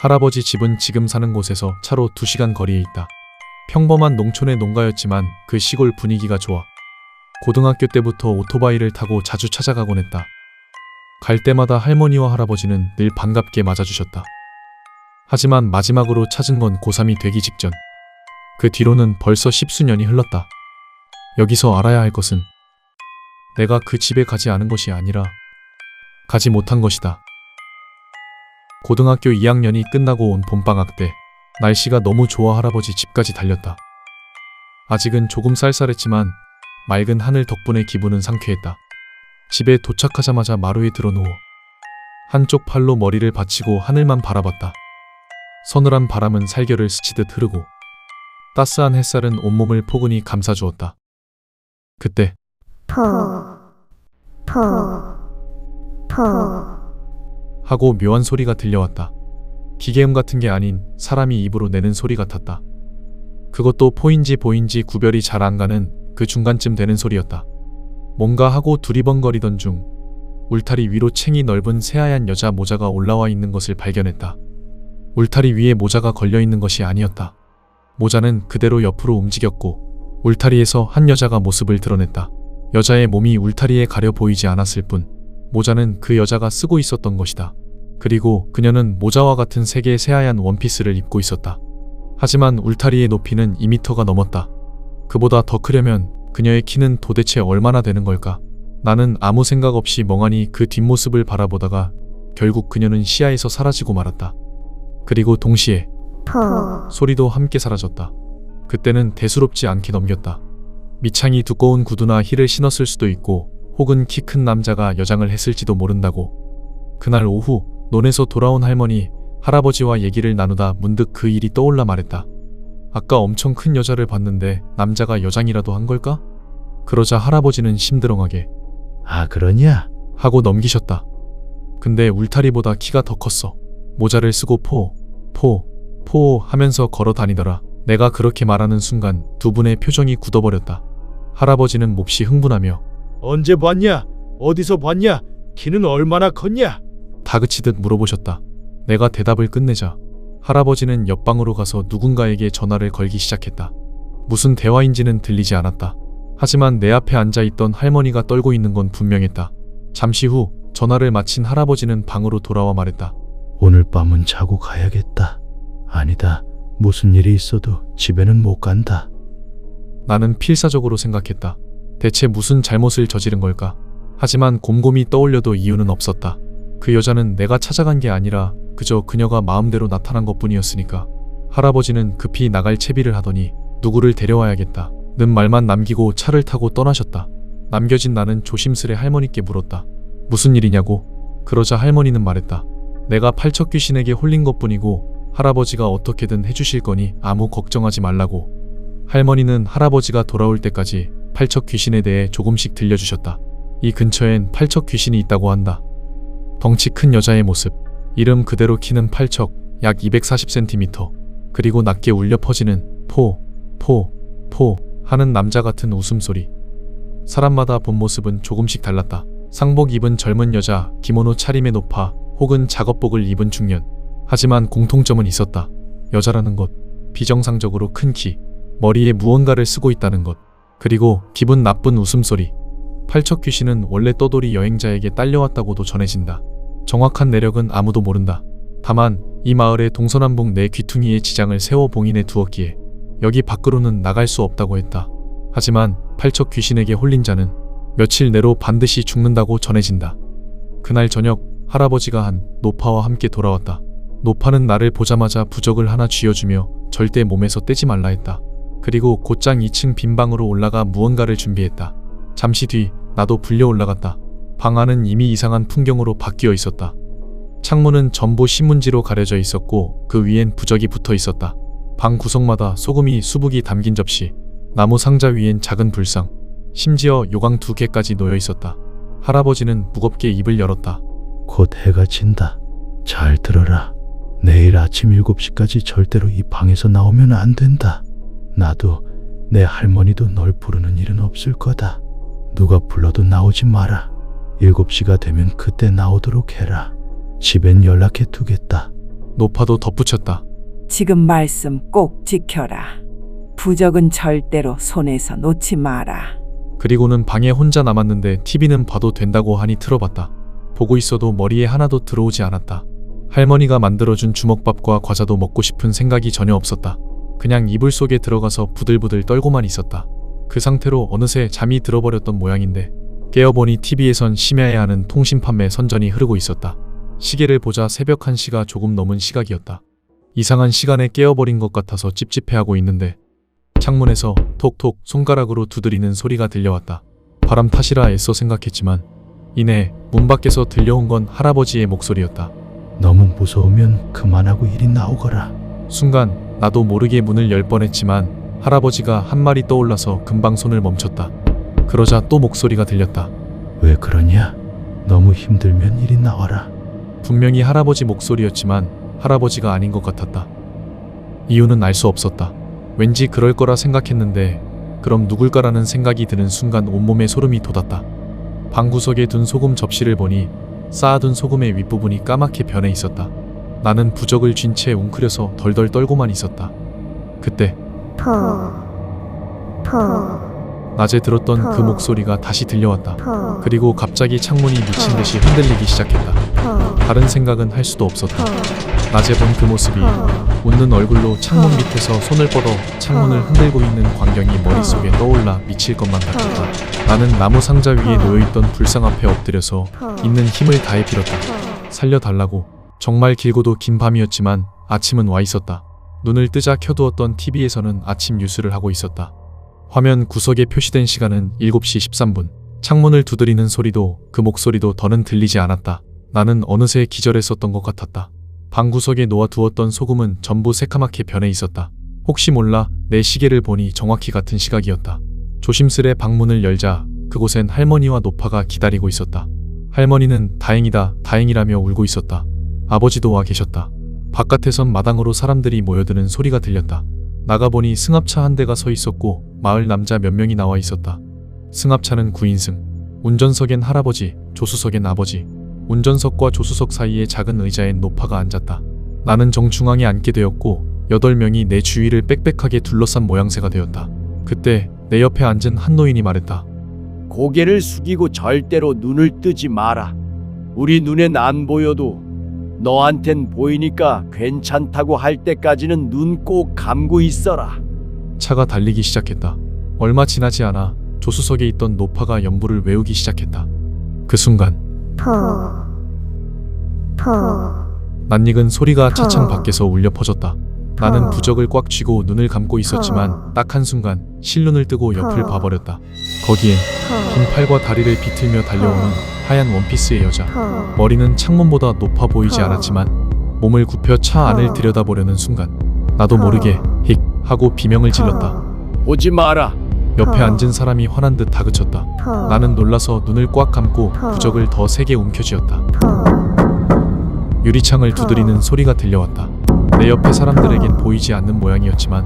할아버지 집은 지금 사는 곳에서 차로 2시간 거리에 있다. 평범한 농촌의 농가였지만 그 시골 분위기가 좋아. 고등학교 때부터 오토바이를 타고 자주 찾아가곤 했다. 갈 때마다 할머니와 할아버지는 늘 반갑게 맞아주셨다. 하지만 마지막으로 찾은 건 고3이 되기 직전. 그 뒤로는 벌써 10수년이 흘렀다. 여기서 알아야 할 것은 내가 그 집에 가지 않은 것이 아니라 가지 못한 것이다. 고등학교 2학년이 끝나고 온 봄방학 때 날씨가 너무 좋아 할아버지 집까지 달렸다. 아직은 조금 쌀쌀했지만 맑은 하늘 덕분에 기분은 상쾌했다. 집에 도착하자마자 마루에 드러누워 한쪽 팔로 머리를 받치고 하늘만 바라봤다. 서늘한 바람은 살결을 스치듯 흐르고 따스한 햇살은 온몸을 포근히 감싸주었다. 그때 하고 묘한 소리가 들려왔다. 기계음 같은 게 아닌 사람이 입으로 내는 소리 같았다. 그것도 포인지 보인지 구별이 잘 안 가는 그 중간쯤 되는 소리였다. 뭔가 하고 두리번거리던 중 울타리 위로 챙이 넓은 새하얀 여자 모자가 올라와 있는 것을 발견했다. 울타리 위에 모자가 걸려있는 것이 아니었다. 모자는 그대로 옆으로 움직였고 울타리에서 한 여자가 모습을 드러냈다. 여자의 몸이 울타리에 가려 보이지 않았을 뿐 모자는 그 여자가 쓰고 있었던 것이다. 그리고 그녀는 모자와 같은 색의 새하얀 원피스를 입고 있었다. 하지만 울타리의 높이는 2m가 넘었다. 그보다 더 크려면 그녀의 키는 도대체 얼마나 되는 걸까? 나는 아무 생각 없이 멍하니 그 뒷모습을 바라보다가 결국 그녀는 시야에서 사라지고 말았다. 그리고 동시에 소리도 함께 사라졌다. 그때는 대수롭지 않게 넘겼다. 밑창이 두꺼운 구두나 힐을 신었을 수도 있고 혹은 키 큰 남자가 여장을 했을지도 모른다고. 그날 오후 논에서 돌아온 할머니, 할아버지와 얘기를 나누다 문득 그 일이 떠올라 말했다. 아까 엄청 큰 여자를 봤는데 남자가 여장이라도 한 걸까? 그러자 할아버지는 심드렁하게 아, 그러냐? 하고 넘기셨다. 근데 울타리보다 키가 더 컸어. 모자를 쓰고 포 하면서 걸어 다니더라. 내가 그렇게 말하는 순간 두 분의 표정이 굳어버렸다. 할아버지는 몹시 흥분하며 언제 봤냐? 어디서 봤냐? 키는 얼마나 컸냐? 다그치듯 물어보셨다. 내가 대답을 끝내자 할아버지는 옆방으로 가서 누군가에게 전화를 걸기 시작했다. 무슨 대화인지는 들리지 않았다. 하지만 내 앞에 앉아있던 할머니가 떨고 있는 건 분명했다. 잠시 후 전화를 마친 할아버지는 방으로 돌아와 말했다. 오늘 밤은 자고 가야겠다. 아니다. 무슨 일이 있어도 집에는 못 간다. 나는 필사적으로 생각했다. 대체 무슨 잘못을 저지른 걸까? 하지만 곰곰이 떠올려도 이유는 없었다. 그 여자는 내가 찾아간 게 아니라 그저 그녀가 마음대로 나타난 것뿐이었으니까. 할아버지는 급히 나갈 채비를 하더니 누구를 데려와야겠다 는 말만 남기고 차를 타고 떠나셨다. 남겨진 나는 조심스레 할머니께 물었다. 무슨 일이냐고? 그러자 할머니는 말했다. 내가 팔척 귀신에게 홀린 것뿐이고 할아버지가 어떻게든 해주실 거니 아무 걱정하지 말라고. 할머니는 할아버지가 돌아올 때까지 팔척 귀신에 대해 조금씩 들려주셨다. 이 근처엔 팔척 귀신이 있다고 한다. 덩치 큰 여자의 모습, 이름 그대로 키는 팔척, 약 240cm, 그리고 낮게 울려 퍼지는 포 하는 남자 같은 웃음소리. 사람마다 본 모습은 조금씩 달랐다. 상복 입은 젊은 여자, 기모노 차림의 노파, 혹은 작업복을 입은 중년. 하지만 공통점은 있었다. 여자라는 것, 비정상적으로 큰 키, 머리에 무언가를 쓰고 있다는 것, 그리고 기분 나쁜 웃음소리. 팔척 귀신은 원래 떠돌이 여행자에게 딸려왔다고도 전해진다. 정확한 내력은 아무도 모른다. 다만 이 마을의 동서남북 네 귀퉁이에 지장을 세워 봉인해 두었기에 여기 밖으로는 나갈 수 없다고 했다. 하지만 팔척 귀신에게 홀린 자는 며칠 내로 반드시 죽는다고 전해진다. 그날 저녁 할아버지가 한 노파와 함께 돌아왔다. 노파는 나를 보자마자 부적을 하나 쥐어주며 절대 몸에서 떼지 말라 했다. 그리고 곧장 2층 빈 방으로 올라가 무언가를 준비했다. 잠시 뒤 나도 불려 올라갔다. 방 안은 이미 이상한 풍경으로 바뀌어 있었다. 창문은 전부 신문지로 가려져 있었고 그 위엔 부적이 붙어 있었다. 방 구석마다 소금이 수북이 담긴 접시, 나무 상자 위엔 작은 불상, 심지어 요강 2개까지 놓여 있었다. 할아버지는 무겁게 입을 열었다. 곧 해가 진다. 잘 들어라. 내일 아침 7시까지 절대로 이 방에서 나오면 안 된다. 나도 내 할머니도 널 부르는 일은 없을 거다. 누가 불러도 나오지 마라. 7시가 되면 그때 나오도록 해라. 집엔 연락해 두겠다. 노파도 덧붙였다. 지금 말씀 꼭 지켜라. 부적은 절대로 손에서 놓지 마라. 그리고는 방에 혼자 남았는데 TV는 봐도 된다고 하니 틀어봤다. 보고 있어도 머리에 하나도 들어오지 않았다. 할머니가 만들어준 주먹밥과 과자도 먹고 싶은 생각이 전혀 없었다. 그냥 이불 속에 들어가서 부들부들 떨고만 있었다. 그 상태로 어느새 잠이 들어버렸던 모양인데 깨어보니 TV에선 심야에 하는 통신 판매 선전이 흐르고 있었다. 시계를 보자 새벽 1시가 조금 넘은 시각이었다. 이상한 시간에 깨어버린 것 같아서 찝찝해하고 있는데 창문에서 톡톡 손가락으로 두드리는 소리가 들려왔다. 바람 탓이라 애써 생각했지만 이내 문 밖에서 들려온 건 할아버지의 목소리였다. 너무 무서우면 그만하고 이리 나오거라. 순간 나도 모르게 문을 열 뻔했지만 할아버지가 한 말이 떠올라서 금방 손을 멈췄다. 그러자 또 목소리가 들렸다. 왜 그러냐? 너무 힘들면 이리 나와라. 분명히 할아버지 목소리였지만 할아버지가 아닌 것 같았다. 이유는 알 수 없었다. 왠지 그럴 거라 생각했는데 그럼 누굴까라는 생각이 드는 순간 온몸에 소름이 돋았다. 방구석에 둔 소금 접시를 보니 쌓아둔 소금의 윗부분이 까맣게 변해 있었다. 나는 부적을 쥔 채 웅크려서 덜덜 떨고만 있었다. 그때 낮에 들었던 그 목소리가 다시 들려왔다. 그리고 갑자기 창문이 미친 듯이 흔들리기 시작했다. 다른 생각은 할 수도 없었다. 낮에 본 그 모습이 웃는 얼굴로 창문 밑에서 손을 뻗어 창문을 흔들고 있는 광경이 머릿속에 떠올라 미칠 것만 같았다. 나는 나무 상자 위에 놓여있던 불상 앞에 엎드려서 있는 힘을 다해 빌었다. 살려달라고. 정말 길고도 긴 밤이었지만 아침은 와 있었다. 눈을 뜨자 켜두었던 TV에서는 아침 뉴스를 하고 있었다. 화면 구석에 표시된 시간은 7시 13분. 창문을 두드리는 소리도 그 목소리도 더는 들리지 않았다. 나는 어느새 기절했었던 것 같았다. 방구석에 놓아두었던 소금은 전부 새카맣게 변해 있었다. 혹시 몰라 내 시계를 보니 정확히 같은 시각이었다. 조심스레 방문을 열자 그곳엔 할머니와 노파가 기다리고 있었다. 할머니는 다행이다, 다행이라며 울고 있었다. 아버지도 와 계셨다. 바깥에선 마당으로 사람들이 모여드는 소리가 들렸다. 나가보니 승합차 한 대가 서 있었고 마을 남자 몇 명이 나와 있었다. 승합차는 9인승. 운전석엔 할아버지, 조수석엔 아버지. 운전석과 조수석 사이에 작은 의자엔 노파가 앉았다. 나는 정중앙에 앉게 되었고 8명이 내 주위를 빽빽하게 둘러싼 모양새가 되었다. 그때 내 옆에 앉은 한 노인이 말했다. 고개를 숙이고 절대로 눈을 뜨지 마라. 우리 눈엔 안 보여도 너한텐 보이니까 괜찮다고 할 때까지는 눈 꼭 감고 있어라. 차가 달리기 시작했다. 얼마 지나지 않아 조수석에 있던 노파가 연부를 외우기 시작했다. 그 순간 낯익은 소리가 차창 밖에서 울려 퍼졌다. 나는 부적을 꽉 쥐고 눈을 감고 있었지만 딱 한순간 실눈을 뜨고 옆을 봐버렸다. 거기엔 긴 팔과 다리를 비틀며 달려오는 하얀 원피스의 여자. 머리는 창문보다 높아 보이지 않았지만 몸을 굽혀 차 안을 들여다보려는 순간 나도 모르게 힉 하고 비명을 질렀다. 오지 마라. 옆에 앉은 사람이 화난 듯 다그쳤다. 나는 놀라서 눈을 꽉 감고 부적을 더 세게 움켜쥐었다. 유리창을 두드리는 소리가 들려왔다. 내 옆에 사람들에겐 보이지 않는 모양이었지만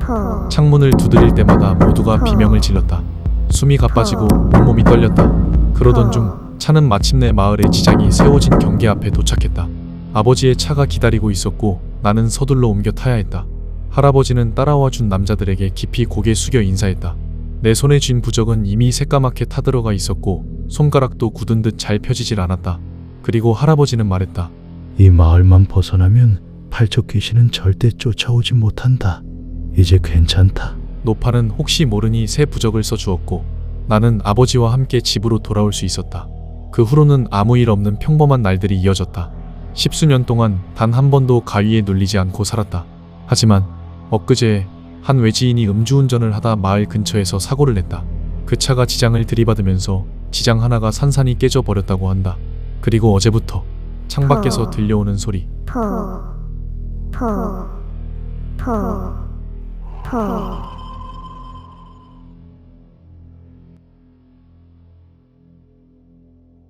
창문을 두드릴 때마다 모두가 비명을 질렀다. 숨이 가빠지고 온몸이 떨렸다. 그러던 중 차는 마침내 마을의 지장이 세워진 경계 앞에 도착했다. 아버지의 차가 기다리고 있었고 나는 서둘러 옮겨 타야 했다. 할아버지는 따라와 준 남자들에게 깊이 고개 숙여 인사했다. 내 손에 쥔 부적은 이미 새까맣게 타들어가 있었고 손가락도 굳은 듯 잘 펴지질 않았다. 그리고 할아버지는 말했다. 이 마을만 벗어나면 팔척 귀신은 절대 쫓아오지 못한다. 이제 괜찮다. 노파는 혹시 모르니 새 부적을 써주었고 나는 아버지와 함께 집으로 돌아올 수 있었다. 그 후로는 아무 일 없는 평범한 날들이 이어졌다. 10수년 동안 단 한 번도 가위에 눌리지 않고 살았다. 하지만 엊그제 한 외지인이 음주운전을 하다 마을 근처에서 사고를 냈다. 그 차가 지장을 들이받으면서 지장 하나가 산산이 깨져 버렸다고 한다. 그리고 어제부터 창밖에서 들려오는 소리.